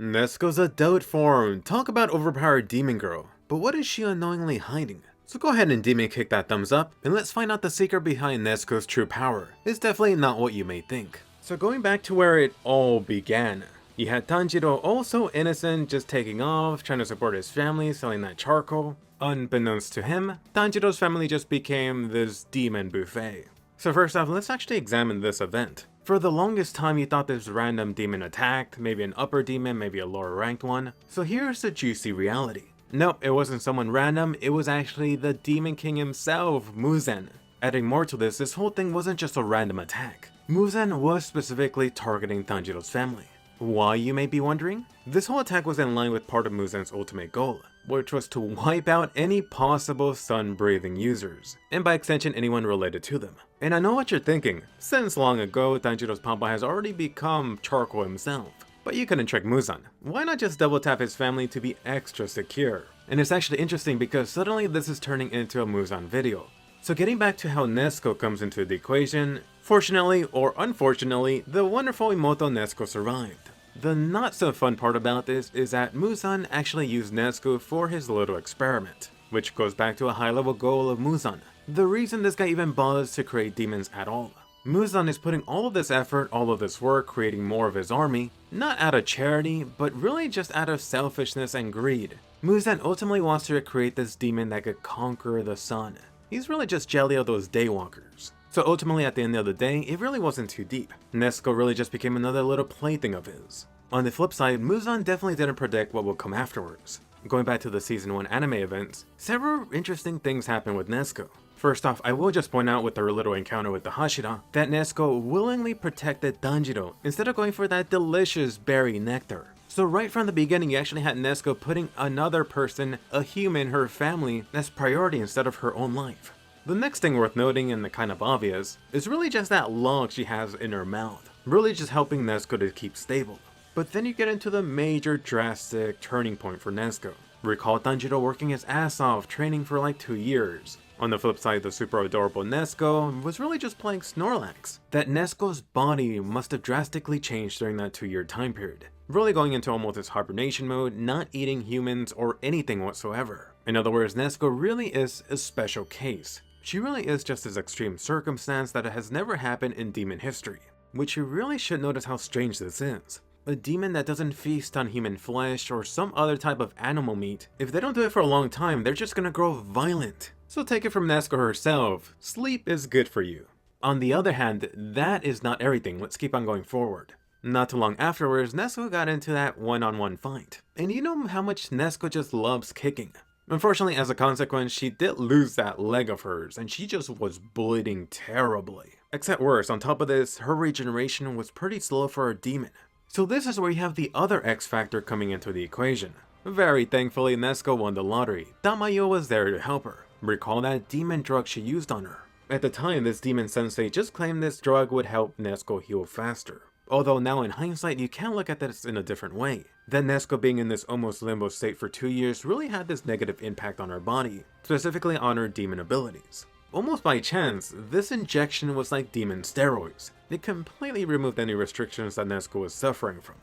Nezuko's adult form. Talk about overpowered demon girl. But what is she unknowingly hiding? So go ahead and demon kick that thumbs up, and let's find out the secret behind Nezuko's true power. It's definitely not what you may think. So going back to where it all began. You had Tanjiro, also innocent, just taking off, trying to support his family, selling that charcoal. Unbeknownst to him, Tanjiro's family just became this demon buffet. So first off, let's actually examine this event. For the longest time you thought this random demon attacked, maybe an upper demon, maybe a lower ranked one. So here's the juicy reality. Nope, it wasn't someone random, it was actually the Demon King himself, Muzan. Adding more to this whole thing wasn't just a random attack. Muzan was specifically targeting Tanjiro's family. Why, you may be wondering? This whole attack was in line with part of Muzan's ultimate goal, which was to wipe out any possible sun-breathing users, and by extension anyone related to them. And I know what you're thinking, since long ago Tanjiro's papa has already become charcoal himself. But you couldn't trick Muzan. Why not just double tap his family to be extra secure? And it's actually interesting because suddenly this is turning into a Muzan video. So getting back to how Nezuko comes into the equation, fortunately or unfortunately, the wonderful Imoto Nezuko survived. The not so fun part about this is that Muzan actually used Nezuko for his little experiment, which goes back to a high level goal of Muzan. The reason this guy even bothers to create demons at all. Muzan is putting all of this effort, all of this work, creating more of his army, not out of charity, but really just out of selfishness and greed. Muzan ultimately wants to create this demon that could conquer the sun. He's really just jelly of those daywalkers. So ultimately at the end of the day, it really wasn't too deep. Nezuko really just became another little plaything of his. On the flip side, Muzan definitely didn't predict what would come afterwards. Going back to the season 1 anime events, several interesting things happened with Nezuko. First off, I will just point out with her little encounter with the Hashira, that Nezuko willingly protected Tanjiro instead of going for that delicious berry nectar. So right from the beginning you actually had Nezuko putting another person, a human, her family, as priority instead of her own life. The next thing worth noting, and the kind of obvious, is really just that log she has in her mouth, really just helping Nezuko to keep stable. But then you get into the major drastic turning point for Nezuko. Recall Tanjiro working his ass off, training for like 2 years. On the flip side, the super adorable Nezuko was really just playing Snorlax. That Nezuko's body must have drastically changed during that 2-year time period. Really going into almost this hibernation mode, not eating humans or anything whatsoever. In other words, Nezuko really is a special case. She really is just this extreme circumstance that has never happened in demon history. Which you really should notice how strange this is. A demon that doesn't feast on human flesh or some other type of animal meat, if they don't do it for a long time, they're just gonna grow violent. So take it from Nezuko herself, sleep is good for you. On the other hand, that is not everything, let's keep on going forward. Not too long afterwards, Nezuko got into that one-on-one fight. And you know how much Nezuko just loves kicking. Unfortunately, as a consequence, she did lose that leg of hers, and she just was bleeding terribly. Except worse, on top of this, her regeneration was pretty slow for a demon. So this is where you have the other X factor coming into the equation. Very thankfully, Nezuko won the lottery. Tamayo was there to help her. Recall that demon drug she used on her. At the time, this demon sensei just claimed this drug would help Nezuko heal faster. Although now in hindsight, you can look at this in a different way. That Nezuko being in this almost limbo state for 2 years really had this negative impact on her body, specifically on her demon abilities. Almost by chance, this injection was like demon steroids. It completely removed any restrictions that Nezuko was suffering from.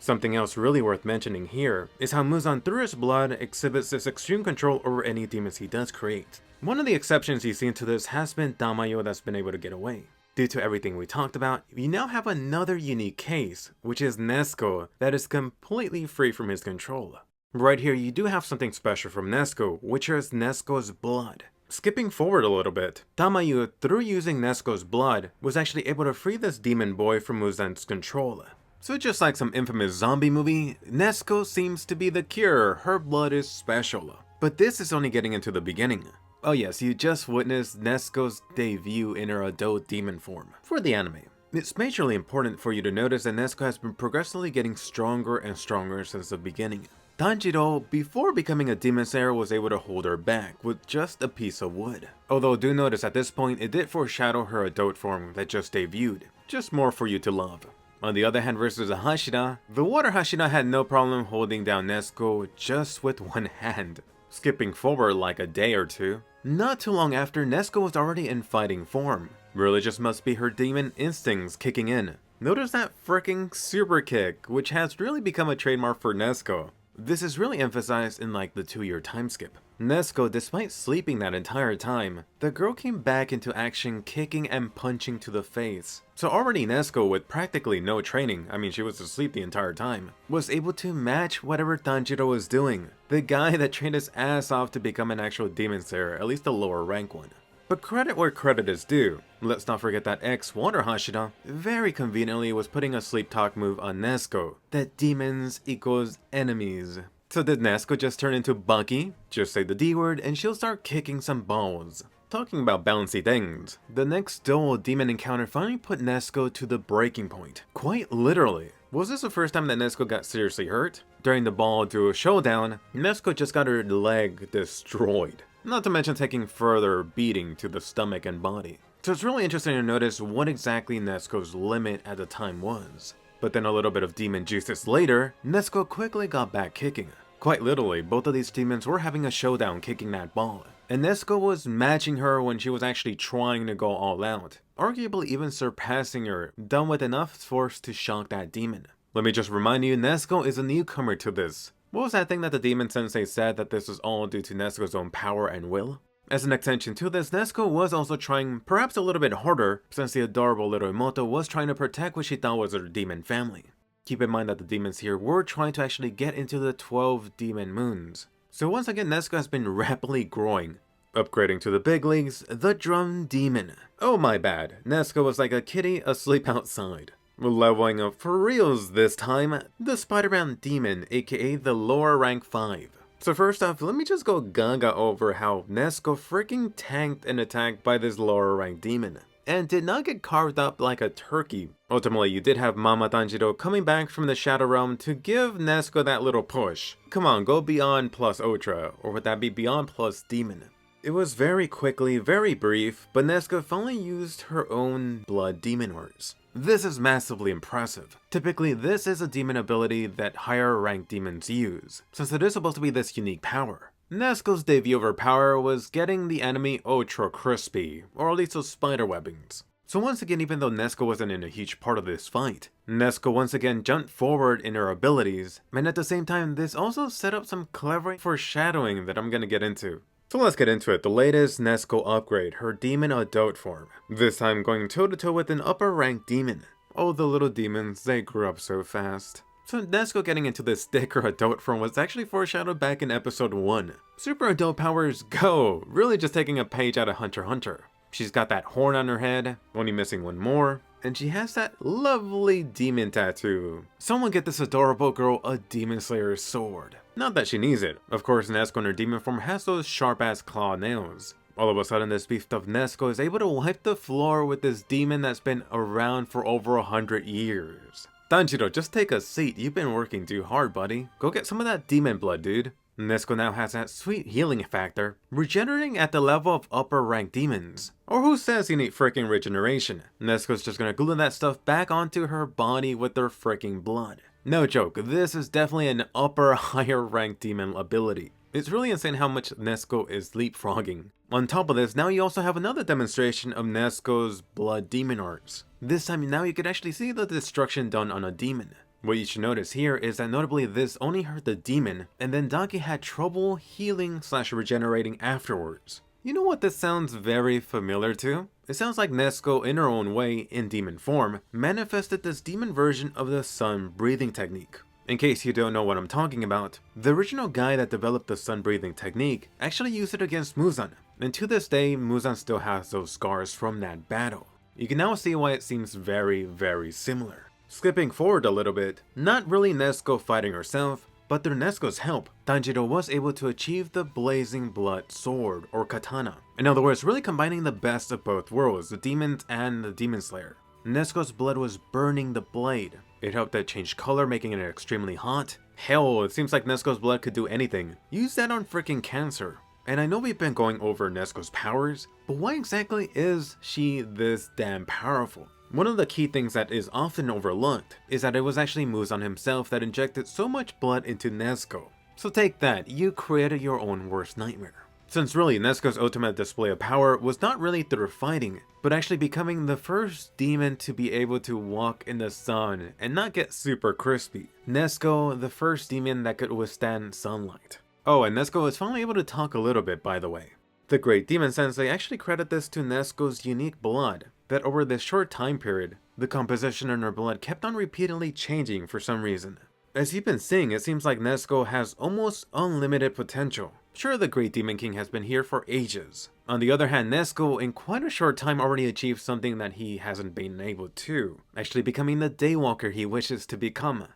Something else really worth mentioning here is how Muzan through his blood exhibits this extreme control over any demons he does create. One of the exceptions you've seen to this has been Tamayo that's been able to get away. Due to everything we talked about, we now have another unique case, which is Nezuko, that is completely free from his control. Right here you do have something special from Nezuko, which is Nezuko's blood. Skipping forward a little bit, Tamayo, through using Nezuko's blood, was actually able to free this demon boy from Muzan's control. So just like some infamous zombie movie, Nezuko seems to be the cure, her blood is special. But this is only getting into the beginning. Oh yes, you just witnessed Nezuko's debut in her adult demon form for the anime. It's majorly important for you to notice that Nezuko has been progressively getting stronger and stronger since the beginning. Tanjiro, before becoming a demon slayer, was able to hold her back with just a piece of wood. Although do notice at this point it did foreshadow her adult form that just debuted, just more for you to love. On the other hand, versus a Hashira, the water Hashira had no problem holding down Nezuko just with one hand. Skipping forward like a day or two, not too long after, Nezuko was already in fighting form. Really just must be her demon instincts kicking in. Notice that freaking super kick, which has really become a trademark for Nezuko. This is really emphasized in like the 2-year time skip. Nezuko, despite sleeping that entire time, the girl came back into action kicking and punching to the face. So already Nezuko, with practically no training, I mean she was asleep the entire time, was able to match whatever Tanjiro was doing. The guy that trained his ass off to become an actual demon slayer, at least a lower rank one. But credit where credit is due. Let's not forget that ex-Water Hashira very conveniently was putting a sleep talk move on Nezuko, that demons equals enemies. So did Nezuko just turn into Bucky? Just say the D word and she'll start kicking some balls. Talking about bouncy things, the next dual demon encounter finally put Nezuko to the breaking point. Quite literally. Was this the first time that Nezuko got seriously hurt? During the ball duo showdown, Nezuko just got her leg destroyed. Not to mention taking further beating to the stomach and body. So it's really interesting to notice what exactly Nezuko's limit at the time was. But then a little bit of demon juices later, Nezuko quickly got back kicking. Quite literally, both of these demons were having a showdown kicking that ball. And Nezuko was matching her when she was actually trying to go all out. Arguably even surpassing her, done with enough force to shock that demon. Let me just remind you, Nezuko is a newcomer to this. What was that thing that the demon sensei said that this was all due to Nezuko's own power and will? As an extension to this, Nezuko was also trying perhaps a little bit harder since the adorable little Imoto was trying to protect what she thought was her demon family. Keep in mind that the demons here were trying to actually get into the 12 demon moons. So once again, Nezuko has been rapidly growing. Upgrading to the big leagues, the drum demon. Oh my bad, Nezuko was like a kitty asleep outside. Leveling up for reals this time, the Spider-Man demon, aka the lower rank 5. So first off, let me just go gaga over how Nezuko freaking tanked an attack by this lower rank demon, and did not get carved up like a turkey. Ultimately, you did have Mama Tanjiro coming back from the Shadow Realm to give Nezuko that little push. Come on, go beyond plus ultra, or would that be beyond plus demon? It was very quickly, very brief, but Nezuko finally used her own blood demon words. This is massively impressive. Typically, this is a demon ability that higher ranked demons use, since it is supposed to be this unique power. Nezuko's debut of her power was getting the enemy ultra crispy, or at least those spider webbings. So once again, even though Nezuko wasn't in a huge part of this fight, Nezuko once again jumped forward in her abilities, and at the same time, this also set up some clever foreshadowing that I'm gonna get into. So let's get into it. The latest Nezuko upgrade, her demon adult form. This time going toe-to-toe with an upper rank demon. Oh, the little demons, they grew up so fast. So Nezuko getting into this thicker adult form was actually foreshadowed back in episode 1. Super adult powers go! Really just taking a page out of Hunter x Hunter. She's got that horn on her head, only missing one more. And she has that lovely demon tattoo. Someone get this adorable girl a demon slayer's sword. Not that she needs it. Of course, Nezuko in her demon form has those sharp ass claw nails. All of a sudden, this beefed up Nezuko is able to wipe the floor with this demon that's been around for over 100 years. Tanjiro, just take a seat. You've been working too hard, buddy. Go get some of that demon blood, dude. Nezuko now has that sweet healing factor, regenerating at the level of upper rank demons. Or who says you need freaking regeneration? Nezuko's just gonna glue that stuff back onto her body with their freaking blood. No joke, this is definitely an upper higher rank demon ability. It's really insane how much Nezuko is leapfrogging. On top of this, now you also have another demonstration of Nezuko's blood demon arts. This time now you can actually see the destruction done on a demon. What you should notice here is that notably this only hurt the demon, and then Daki had trouble healing / regenerating afterwards. You know what this sounds very familiar to? It sounds like Nezuko, in her own way, in demon form, manifested this demon version of the sun breathing technique. In case you don't know what I'm talking about, the original guy that developed the sun breathing technique actually used it against Muzan, and to this day, Muzan still has those scars from that battle. You can now see why it seems very, very similar. Skipping forward a little bit, not really Nezuko fighting herself, but through Nezuko's help, Tanjiro was able to achieve the Blazing Blood Sword, or Katana. In other words, really combining the best of both worlds, the demons and the demon slayer. Nezuko's blood was burning the blade. It helped it change color, making it extremely hot. Hell, it seems like Nezuko's blood could do anything. Use that on freaking cancer. And I know we've been going over Nezuko's powers, but why exactly is she this damn powerful? One of the key things that is often overlooked is that it was actually Muzan himself that injected so much blood into Nezuko. So take that, you created your own worst nightmare. Since really Nezuko's ultimate display of power was not really through fighting, but actually becoming the first demon to be able to walk in the sun and not get super crispy. Nezuko, the first demon that could withstand sunlight. Oh, and Nezuko is finally able to talk a little bit, by the way. The Great Demon Sensei actually credit this to Nezuko's unique blood, that over this short time period, the composition in her blood kept on repeatedly changing for some reason. As you've been seeing, it seems like Nezuko has almost unlimited potential. Sure, the Great Demon King has been here for ages. On the other hand, Nezuko in quite a short time already achieved something that he hasn't been able to, actually becoming the Daywalker he wishes to become.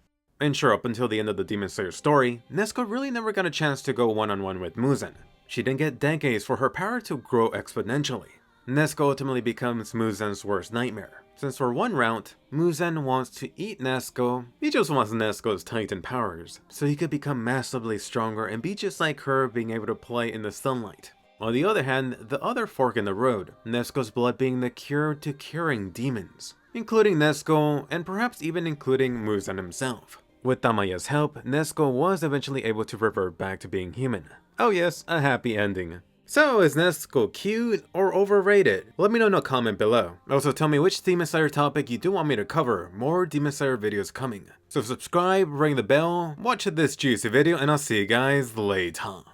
And sure, up until the end of the Demon Slayer story, Nezuko really never got a chance to go one-on-one with Muzan. She didn't get decades for her power to grow exponentially. Nezuko ultimately becomes Muzan's worst nightmare. Since for one route, Muzan wants to eat Nezuko. He just wants Nezuko's Titan powers, so he could become massively stronger and be just like her, being able to play in the sunlight. On the other hand, the other fork in the road, Nezuko's blood being the cure to curing demons, including Nezuko and perhaps even including Muzan himself. With Tamaya's help, Nezuko was eventually able to revert back to being human. Oh yes, a happy ending. So, is Nezuko cute or overrated? Let me know in a comment below. Also tell me which Demon Slayer topic you do want me to cover. More Demon Slayer videos coming. So subscribe, ring the bell, watch this juicy video, and I'll see you guys later.